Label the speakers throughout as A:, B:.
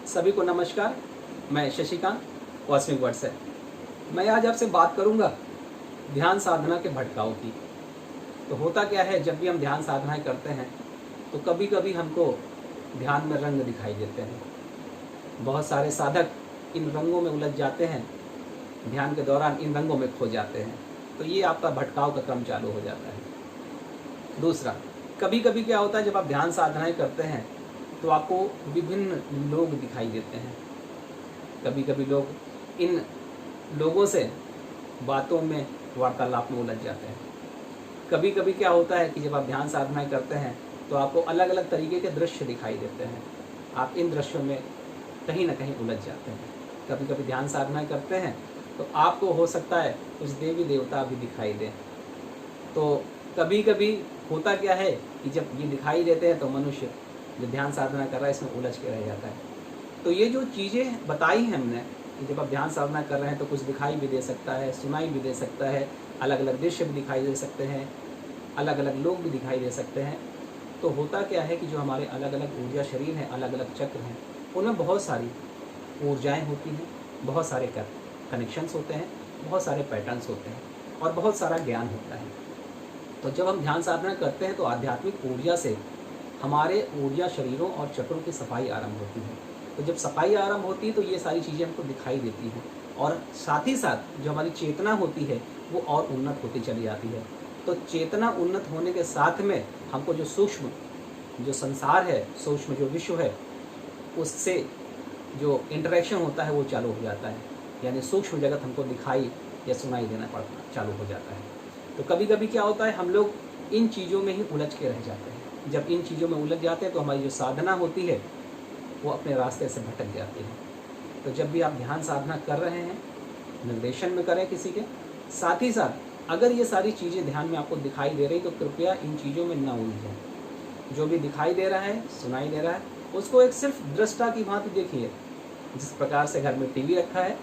A: सभी को नमस्कार। मैं शशिकांत, कॉस्मिक वर्ड से। मैं आज आपसे बात करूंगा ध्यान साधना के भटकाव की। तो होता क्या है, जब भी हम ध्यान साधनाएं करते हैं तो कभी कभी हमको ध्यान में रंग दिखाई देते हैं। बहुत सारे साधक इन रंगों में उलझ जाते हैं, ध्यान के दौरान इन रंगों में खो जाते हैं। तो ये आपका भटकाव का क्रम चालू हो जाता है। दूसरा, कभी कभी क्या होता है, जब आप ध्यान साधनाएं करते हैं तो आपको विभिन्न लोग दिखाई देते हैं। कभी कभी लोग इन लोगों से बातों में, वार्तालाप में उलझ जाते हैं। कभी कभी क्या होता है कि जब आप ध्यान साधनाएं करते हैं तो आपको अलग अलग तरीके के दृश्य दिखाई देते हैं। आप इन दृश्यों में कहीं ना कहीं उलझ जाते हैं। कभी कभी ध्यान साधनाएं करते हैं तो आपको हो सकता है कुछ देवी देवता भी दिखाई दें। तो कभी कभी होता क्या है कि जब ये दिखाई देते हैं तो मनुष्य जो ध्यान साधना कर रहा है इसमें उलझ के रह जाता है। तो ये जो चीज़ें बताई हैं हमने कि जब आप ध्यान साधना कर रहे हैं तो कुछ दिखाई भी दे सकता है, सुनाई भी दे सकता है, अलग अलग दृश्य भी दिखाई दे सकते हैं, अलग अलग लोग भी दिखाई दे सकते हैं। तो होता क्या है कि जो हमारे अलग अलग ऊर्जा शरीर हैं, अलग अलग चक्र हैं, उनमें बहुत सारी ऊर्जाएँ होती हैं, बहुत सारे कनेक्शंस होते हैं, बहुत सारे पैटर्न्स होते हैं और बहुत सारा ज्ञान होता है। तो जब हम ध्यान साधना करते हैं तो आध्यात्मिक ऊर्जा से हमारे ऊर्जा शरीरों और चक्रों की सफाई आरंभ होती है। तो जब सफाई आरंभ होती है तो ये सारी चीज़ें हमको दिखाई देती हैं और साथ ही साथ जो हमारी चेतना होती है वो और उन्नत होती चली जाती है। तो चेतना उन्नत होने के साथ में हमको जो सूक्ष्म जो संसार है, सूक्ष्म जो विश्व है, उससे जो इंटरेक्शन होता है वो चालू हो जाता है। यानी सूक्ष्म जगत हमको दिखाई या सुनाई देना पड़ता चालू हो जाता है। तो कभी कभी क्या होता है, हम लोग इन चीज़ों में ही उलझ के रह जाते हैं। जब इन चीज़ों में उलझ जाते हैं तो हमारी जो साधना होती है वो अपने रास्ते से भटक जाती है। तो जब भी आप ध्यान साधना कर रहे हैं, निर्देशन में करें किसी के, साथ ही साथ अगर ये सारी चीज़ें ध्यान में आपको दिखाई दे रही तो कृपया इन चीज़ों में न उलझें। जो भी दिखाई दे रहा है, सुनाई दे रहा है, उसको एक सिर्फ दृष्टा की भांति देखिए। जिस प्रकार से घर में टीवी रखा है,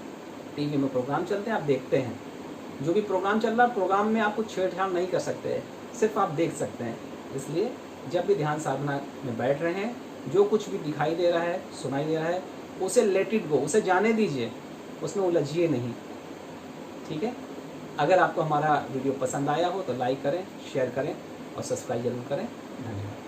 A: टीवी में प्रोग्राम चलते हैं, आप देखते हैं। जो भी प्रोग्राम चल रहा है, प्रोग्राम में आप कुछ छेड़छाड़ नहीं कर सकते, सिर्फ आप देख सकते हैं। इसलिए जब भी ध्यान साधना में बैठ रहे हैं, जो कुछ भी दिखाई दे रहा है, सुनाई दे रहा है, उसे लेट इट गो, उसे जाने दीजिए, उसमें उलझिए नहीं। ठीक है। अगर आपको हमारा वीडियो पसंद आया हो तो लाइक करें, शेयर करें और सब्सक्राइब जरूर करें। धन्यवाद।